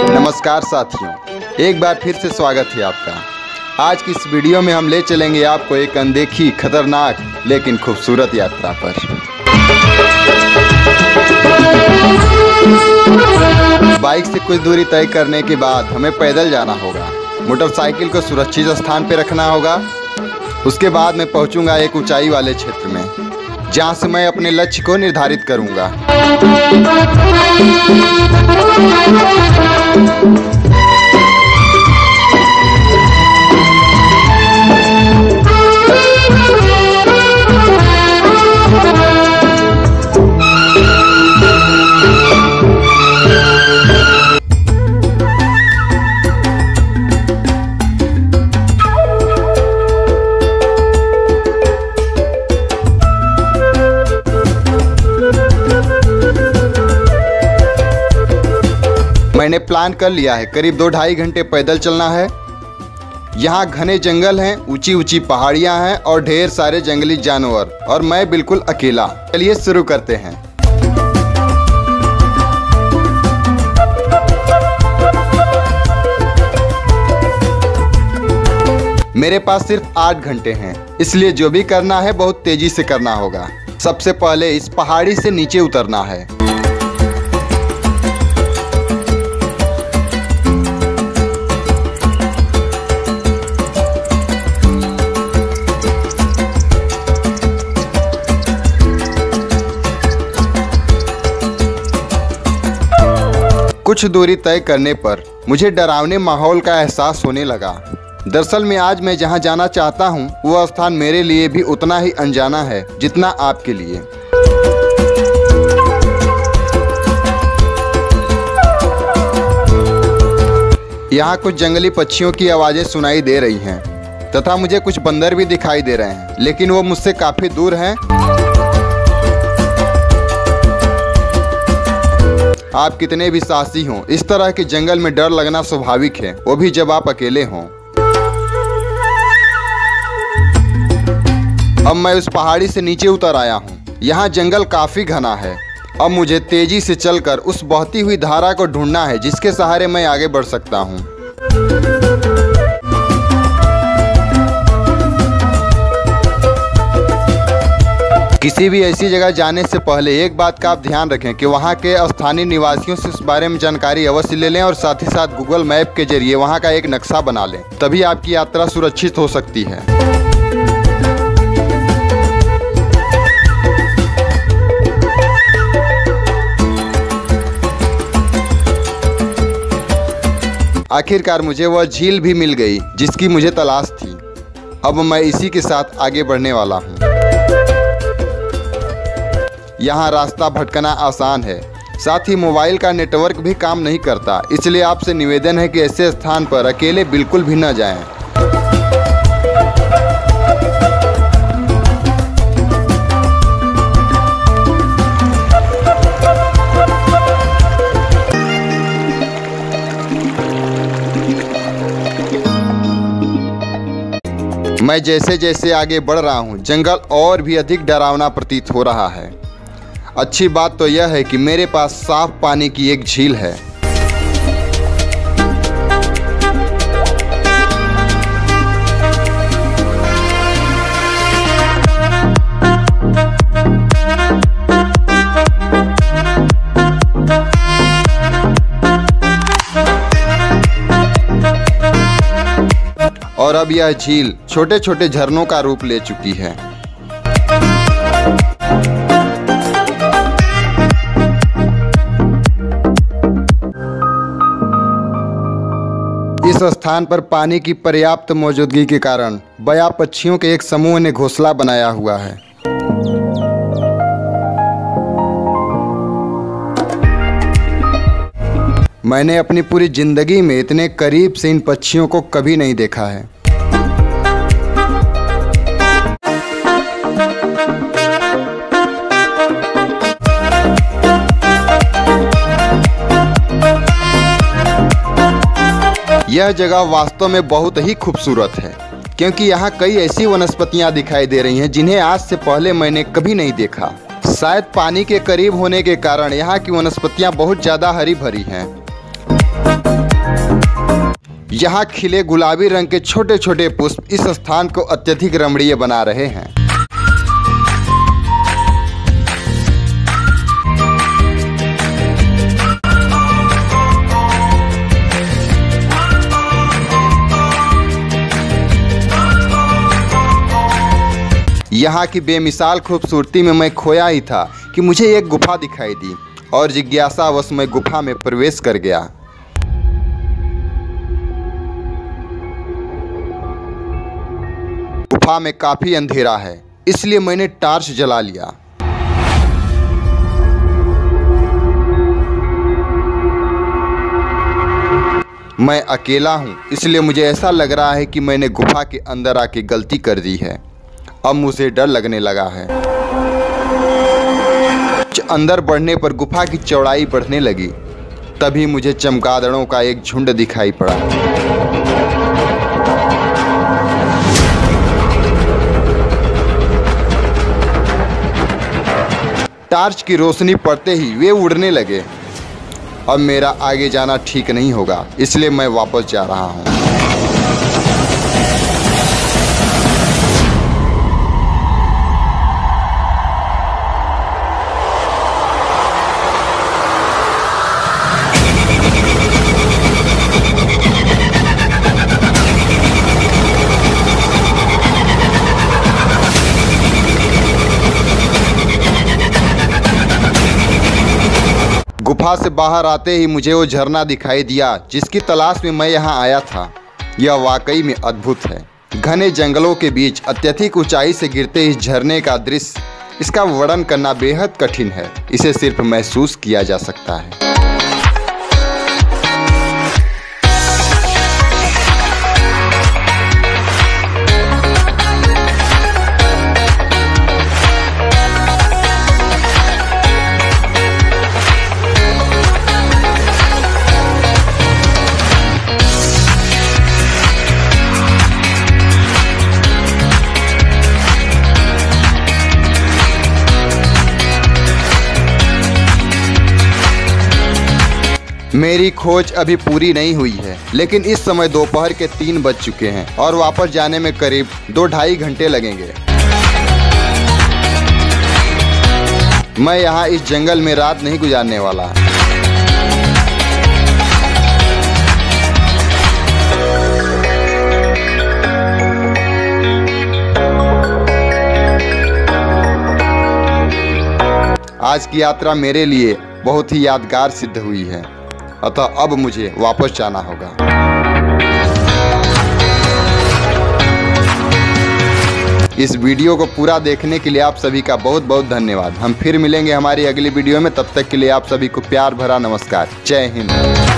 नमस्कार साथियों, एक बार फिर से स्वागत है आपका। आज की इस वीडियो में हम ले चलेंगे आपको एक अनदेखी, खतरनाक लेकिन खूबसूरत यात्रा पर। बाइक से कुछ दूरी तय करने के बाद हमें पैदल जाना होगा। मोटरसाइकिल को सुरक्षित स्थान पर रखना होगा। उसके बाद मैं पहुंचूंगा एक ऊंचाई वाले क्षेत्र में, जहां से मैं अपने लक्ष्य को निर्धारित करूंगा। मैंने प्लान कर लिया है, करीब 2-2.5 घंटे पैदल चलना है। यहाँ घने जंगल हैं, ऊंची ऊंची पहाड़ियाँ हैं और ढेर सारे जंगली जानवर, और मैं बिल्कुल अकेला। चलिए शुरू करते हैं। मेरे पास सिर्फ 8 घंटे हैं, इसलिए जो भी करना है बहुत तेजी से करना होगा। सबसे पहले इस पहाड़ी से नीचे उतरना है। कुछ दूरी तय करने पर मुझे डरावने माहौल का एहसास होने लगा। दरअसल में आज मैं जहां जाना चाहता हूं, वह स्थान मेरे लिए भी उतना ही अनजाना है जितना आपके लिए। यहाँ कुछ जंगली पक्षियों की आवाजें सुनाई दे रही हैं तथा मुझे कुछ बंदर भी दिखाई दे रहे हैं, लेकिन वो मुझसे काफी दूर हैं। आप कितने भी साहसी हों, इस तरह के जंगल में डर लगना स्वाभाविक है, वो भी जब आप अकेले हों। अब मैं उस पहाड़ी से नीचे उतर आया हूँ। यहाँ जंगल काफी घना है। अब मुझे तेजी से चलकर उस बहती हुई धारा को ढूंढना है, जिसके सहारे मैं आगे बढ़ सकता हूँ। किसी भी ऐसी जगह जाने से पहले एक बात का आप ध्यान रखें कि वहाँ के स्थानीय निवासियों से उस बारे में जानकारी अवश्य ले लें और साथ ही साथ गूगल मैप के जरिए वहाँ का एक नक्शा बना लें। तभी आपकी यात्रा सुरक्षित हो सकती है। आखिरकार मुझे वह झील भी मिल गई जिसकी मुझे तलाश थी। अब मैं इसी के साथ आगे बढ़ने वाला हूँ। यहाँ रास्ता भटकना आसान है, साथ ही मोबाइल का नेटवर्क भी काम नहीं करता, इसलिए आपसे निवेदन है कि ऐसे स्थान पर अकेले बिल्कुल भी न जाएं। मैं जैसे जैसे आगे बढ़ रहा हूँ, जंगल और भी अधिक डरावना प्रतीत हो रहा है। अच्छी बात तो यह है कि मेरे पास साफ पानी की एक झील है। और अब यह झील छोटे छोटे झरनों का रूप ले चुकी है। इस स्थान पर पानी की पर्याप्त मौजूदगी के कारण बया पक्षियों के एक समूह ने घोंसला बनाया हुआ है। मैंने अपनी पूरी जिंदगी में इतने करीब से इन पक्षियों को कभी नहीं देखा है। यह जगह वास्तव में बहुत ही खूबसूरत है, क्योंकि यहाँ कई ऐसी वनस्पतियाँ दिखाई दे रही हैं जिन्हें आज से पहले मैंने कभी नहीं देखा। शायद पानी के करीब होने के कारण यहाँ की वनस्पतियाँ बहुत ज़्यादा हरी भरी हैं। यहाँ खिले गुलाबी रंग के छोटे छोटे पुष्प इस स्थान को अत्यधिक रमणीय बना रहे हैं। यहाँ की बेमिसाल खूबसूरती में मैं खोया ही था कि मुझे एक गुफा दिखाई दी और जिज्ञासावश मैं गुफा में प्रवेश कर गया। गुफा में काफी अंधेरा है, इसलिए मैंने टॉर्च जला लिया। मैं अकेला हूँ, इसलिए मुझे ऐसा लग रहा है कि मैंने गुफा के अंदर आके गलती कर दी है। अब मुझे डर लगने लगा है। अंदर बढ़ने पर गुफा की चौड़ाई बढ़ने लगी। तभी मुझे चमगादड़ों का एक झुंड दिखाई पड़ा। टॉर्च की रोशनी पड़ते ही वे उड़ने लगे। अब मेरा आगे जाना ठीक नहीं होगा, इसलिए मैं वापस जा रहा हूँ। गुफा से बाहर आते ही मुझे वो झरना दिखाई दिया जिसकी तलाश में मैं यहाँ आया था। यह वाकई में अद्भुत है। घने जंगलों के बीच अत्यधिक ऊंचाई से गिरते इस झरने का दृश्य, इसका वर्णन करना बेहद कठिन है। इसे सिर्फ महसूस किया जा सकता है। मेरी खोज अभी पूरी नहीं हुई है, लेकिन इस समय दोपहर के 3 बज चुके हैं और वापस जाने में करीब 2-2.5 घंटे लगेंगे। मैं यहाँ इस जंगल में रात नहीं गुजारने वाला। आज की यात्रा मेरे लिए बहुत ही यादगार सिद्ध हुई है, अतः अब मुझे वापस जाना होगा। इस वीडियो को पूरा देखने के लिए आप सभी का बहुत बहुत धन्यवाद। हम फिर मिलेंगे हमारी अगली वीडियो में। तब तक के लिए आप सभी को प्यार भरा नमस्कार। जय हिंद।